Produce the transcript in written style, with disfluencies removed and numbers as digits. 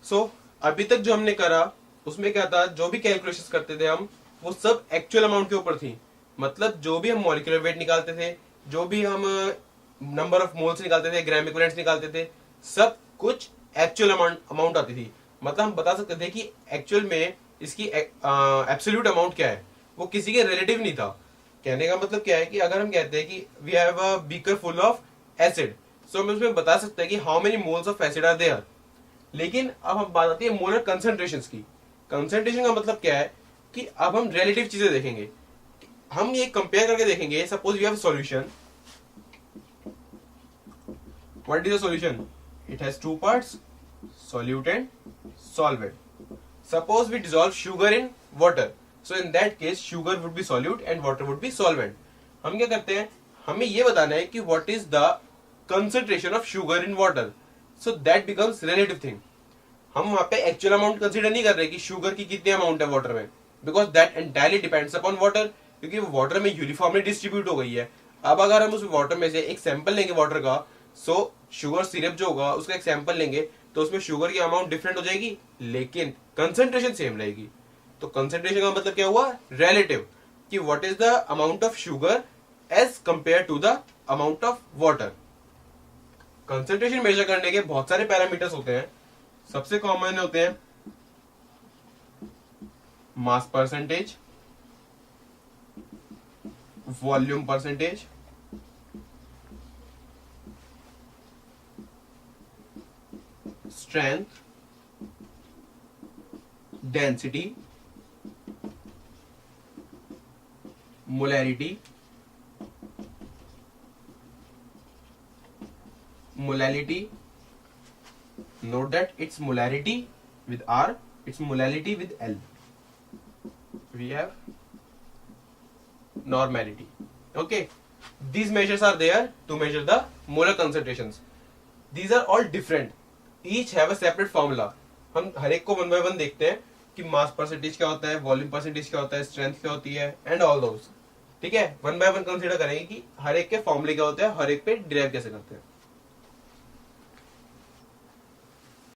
सो अभी तक जो हमने करा उसमें क्या था, जो भी कैलकुलेशंस करते थे हम, वो सब एक्चुअल अमाउंट के ऊपर थी। मतलब जो भी हम मॉलिक्यूलर वेट निकालते थे, जो भी हम नंबर ऑफ मोल्स निकालते थे, ग्राम इक्विवेलेंट्स निकालते थे, सब कुछ एक्चुअल अमाउंट आती थी। मतलब हम बता सकते थे कि एक्चुअल में इसकी एब्सोल्यूट अमाउंट क्या है, वो किसी के रिलेटिव नहीं था। कहने का मतलब क्या है कि अगर हम कहते हैं कि we have a beaker full of acid, so हम उसमें बता सकते हैं कि how many moles of acid are there. लेकिन अब हम बात आती है मोलर कंसंट्रेशन की। कंसंट्रेशन का मतलब क्या है कि अब हम रिलेटिव चीजें देखेंगे, हम ये कंपेयर करके देखेंगे। Suppose you have solution, what is the solution? It has two parts, solute and solvent. Suppose we dissolve sugar in water, so in that case sugar would be solute and water would be solvent. हम क्या करते हैं, हमें ये बताना है कि what is the concentration of sugar in water, so that becomes relative thing. हम वहां पे एक्चुअल अमाउंट कंसीडर नहीं कर रहे कि शुगर की कितनी अमाउंट है वाटर में, because that entirely depends upon water, क्योंकि वो वाटर में यूनिफॉर्मली डिस्ट्रीब्यूट हो गई है। अब अगर हम उस वाटर में से एक सैंपल लेंगे वाटर का, सो शुगर सिरप जो होगा उसका एक सैंपल लेंगे, तो उसमें शुगर की अमाउंट डिफरेंट हो जाएगी, लेकिन कंसेंट्रेशन सेम रहेगी। तो कंसेंट्रेशन का मतलब क्या हुआ? रिलेटिव, कि what is the amount of sugar as compare to the amount of water. Concentration measure करने के बहुत सारे पैरामीटर्स होते हैं। सबसे कॉमन होते हैं mass percentage, volume percentage, strength, density, molarity, note that it's molarity with R, it's molality with L. We have normality. Okay, these measures are there to measure the molar concentrations. These are all different, each have a separate formula. हम हर एक को one by one देखते हैं कि mass percentage क्या होता है, volume percentage क्या होता है, स्ट्रेंथ क्या होती है, एंड ऑल दोस। ठीक है, वन बाय वन कंसीडर करेंगे कि हर एक के फॉर्मूले क्या होते हैं, हर एक पे डिराइव कैसे करते हैं।